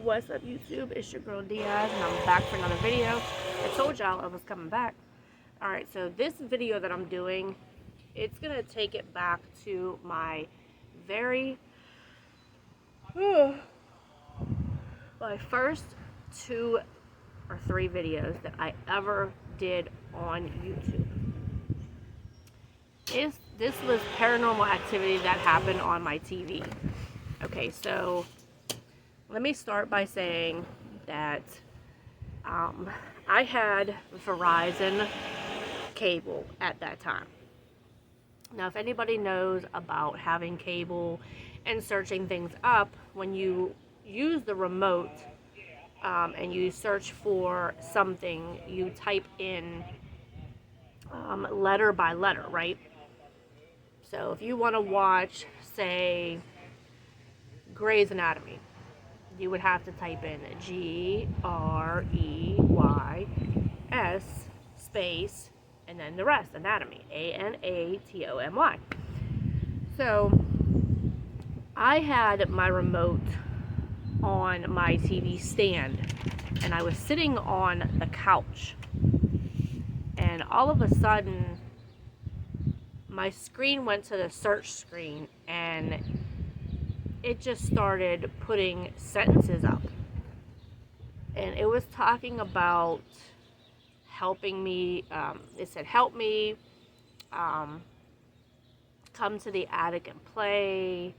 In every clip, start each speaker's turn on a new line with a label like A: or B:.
A: What's up, YouTube? It's your girl Diaz, and I'm back for another video. I told y'all I was coming back. Alright, so this video that I'm doing, it's gonna take it back to my my first 2 or 3 videos that I ever did on YouTube. This was paranormal activity that happened on my TV. Okay, so let me start by saying that I had Verizon cable at that time. Now, if anybody knows about having cable and searching things up, when you use the remote and you search for something, you type in letter by letter, right? So if you want to watch, say, Grey's Anatomy, you would have to type in Greys space and then the rest, anatomy, Anatomy. So I had my remote on my TV stand, and I was sitting on the couch, and all of a sudden my screen went to the search screen, and it just started putting sentences up, and it was talking about helping me. It said, help me, come to the attic and play,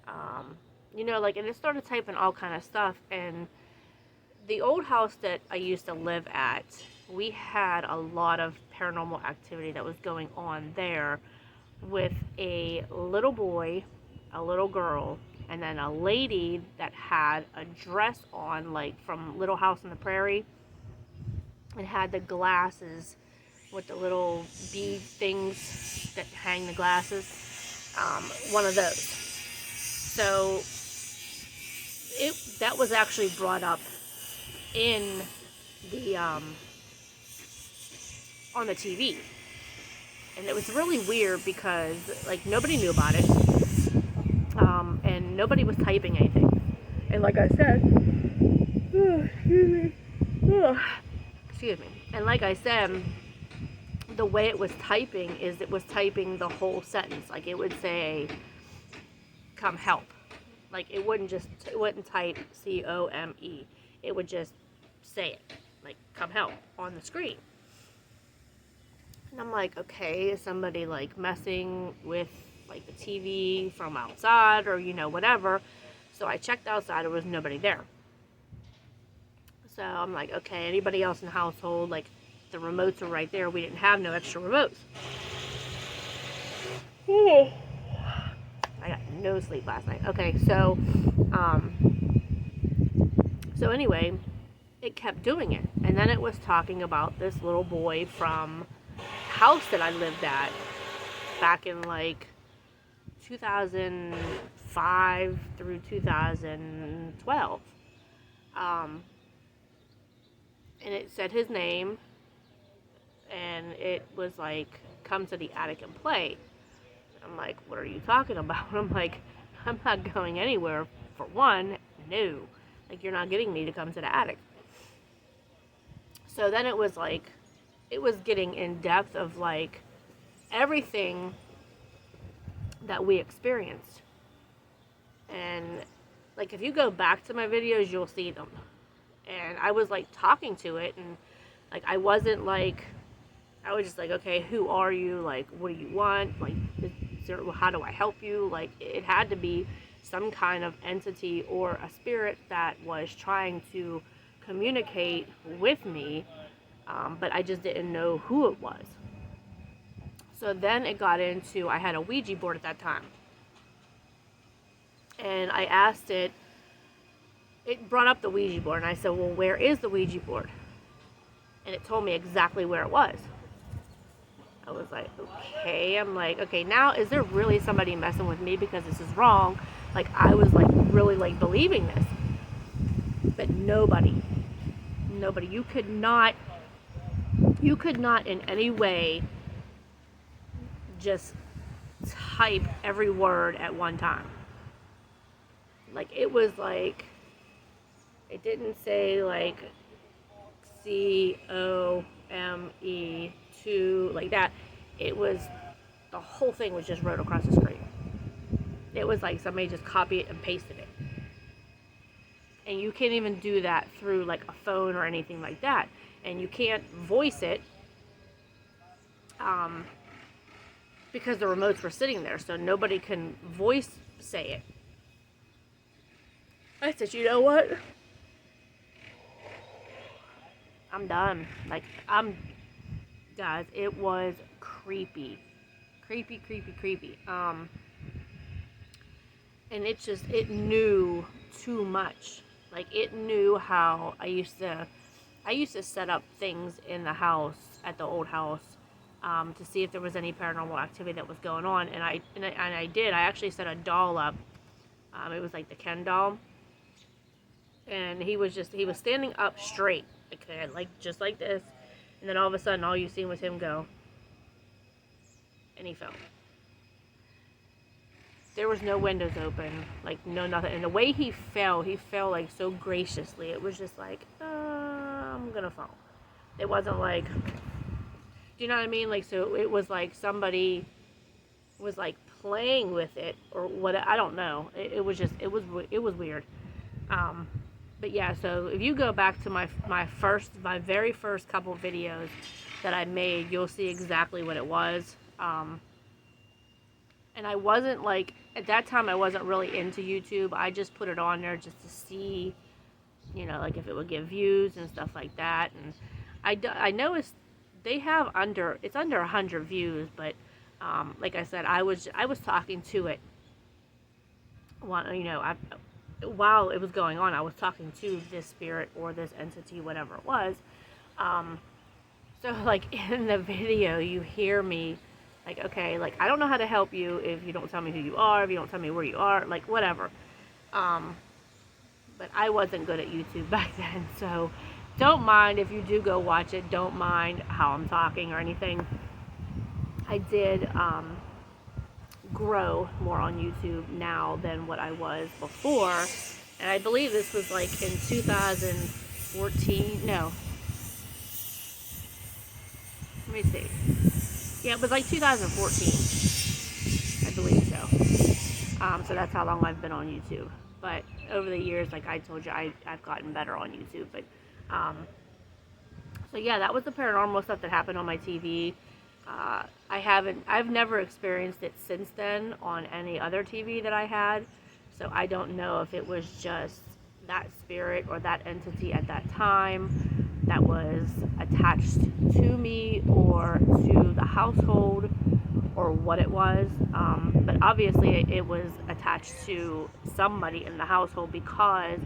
A: and it started typing all kind of stuff. And the old house that I used to live at, we had a lot of paranormal activity that was going on there, with a little boy, a little girl, and then a lady that had a dress on, like from Little House on the Prairie. It had the glasses with the little bead things that hang the glasses. One of those. So that was actually brought up in the on the TV. And it was really weird because, like, nobody knew about it. And nobody was typing anything. And like I said, excuse me. And like I said, the way it was typing is it was typing the whole sentence. Like, it would say, come help. Like, it wouldn't type COME. It would just say it, like, come help, on the screen. And I'm like, okay, is somebody like messing with like the TV from outside, or whatever? So I checked outside. There was nobody there. So I'm like, okay, anybody else in the household? Like, the remotes were right there. We didn't have no extra remotes. I got no sleep last night. Okay, so anyway, it kept doing it. And then it was talking about this little boy from house that I lived at back in like 2005 through 2012. And it said his name, and it was like, come to the attic and play. I'm like, what are you talking about? I'm like, I'm not going anywhere. For one, no. Like, you're not getting me to come to the attic. So then it was like, it was getting in depth of like everything that we experienced. And like, if you go back to my videos, you'll see them. And I was like talking to it, and like, I was just like, okay, who are you? Like, what do you want? Like, how do I help you? Like, it had to be some kind of entity or a spirit that was trying to communicate with me. But I just didn't know who it was. So then it got into, I had a Ouija board at that time. And I asked it brought up the Ouija board, and I said, well, where is the Ouija board? And it told me exactly where it was. I was like, okay. I'm like, okay, now is there really somebody messing with me, because this is wrong? Like, I was like really like believing this. But nobody, you could not in any way just type every word at one time. Like, it was like It didn't say like COME2 like that. It was, the whole thing was just wrote across the screen. It was like somebody just copied it and pasted it. And you can't even do that through like a phone or anything like that. And you can't voice it because the remotes were sitting there, so nobody can voice say it. I said, you know what? I'm done. Like, guys, it was creepy. Creepy. And it knew too much. Like, it knew how I used to set up things in the house, at the old house, to see if there was any paranormal activity that was going on. And I did. I actually set a doll up. It was like the Ken doll. And he was standing up straight, okay, like just like this. And then all of a sudden, all you seen was him go. And he fell. There was no windows open, like no nothing. And the way he fell like so graciously. It was just like, I'm gonna fall. It wasn't like, do you know what I mean? Like, so it was like somebody was like playing with it or what, I don't know. It was weird. But yeah, so if you go back to my very first couple videos that I made, you'll see exactly what it was. And I wasn't like, at that time I wasn't really into YouTube. I just put it on there just to see, you know, like if it would get views and stuff like that. And I noticed they have it's under 100 views, but like I said, I was talking to it. While it was going on, I was talking to this spirit or this entity, whatever it was. So like in the video, you hear me like, okay, like I don't know how to help you if you don't tell me who you are, if you don't tell me where you are, like whatever. But I wasn't good at YouTube back then, so don't mind if you do go watch it. Don't mind how I'm talking or anything. I did grow more on YouTube now than what I was before, and I believe this was like in 2014. No, let me see. Yeah, it was like 2014, I believe so. So that's how long I've been on YouTube. But over the years, like I told you, I've gotten better on YouTube. But so yeah, that was the paranormal stuff that happened on my TV. I've never experienced it since then on any other TV that I had, so I don't know if it was just that spirit or that entity at that time that was attached to me or to the household or what it was, but obviously it was attached to somebody in the household because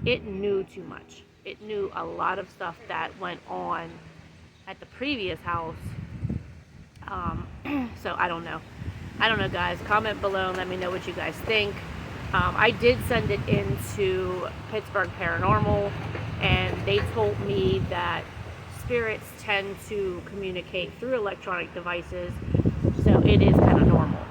A: it knew too much. It knew a lot of stuff that went on at the previous house. So I don't know, guys. Comment below and let me know what you guys think. I did send it into Pittsburgh Paranormal, and they told me that spirits tend to communicate through electronic devices, so it is kind of normal.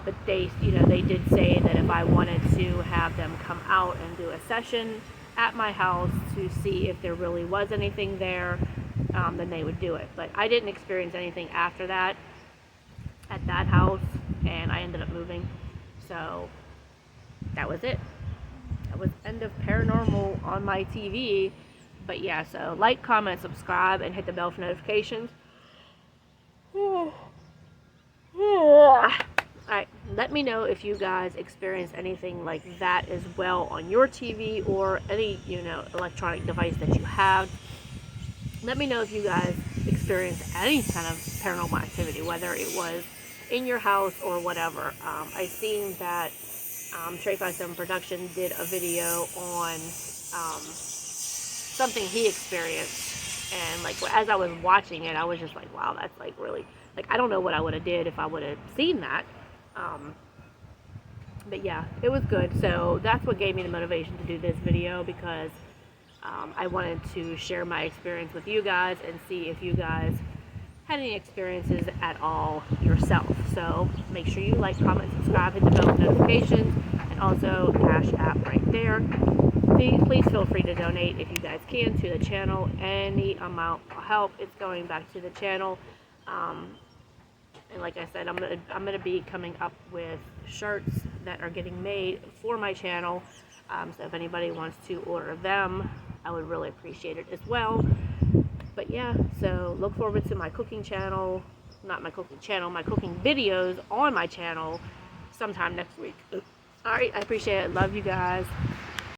A: But they did say that if I wanted to have them come out and do a session at my house to see if there really was anything there, then they would do it. But I didn't experience anything after that at that house, and I ended up moving. So that was it. That was end of paranormal on my TV. But yeah, so like, comment, subscribe, and hit the bell for notifications. Alright, let me know if you guys experience anything like that as well on your TV or any, electronic device that you have. Let me know if you guys experience any kind of paranormal activity, whether it was in your house or whatever. I seen that Trey 57 Production did a video on something he experienced, and like as I was watching it, I was just like, wow, that's like really, like I don't know what I would have did if I would have seen that. But yeah, it was good. So that's what gave me the motivation to do this video, because I wanted to share my experience with you guys and see if you guys had any experiences at all yourself. So make sure you like, comment, subscribe, hit the bell notifications, and also Cash App right there. please feel free to donate if you guys can to the channel. Any amount will help. It's going back to the channel. And like I said, I'm gonna be coming up with shirts that are getting made for my channel. So if anybody wants to order them, I would really appreciate it as well. But yeah, so look forward to my cooking channel, not my cooking channel, my cooking videos on my channel sometime next week. Alright, I appreciate it. Love you guys.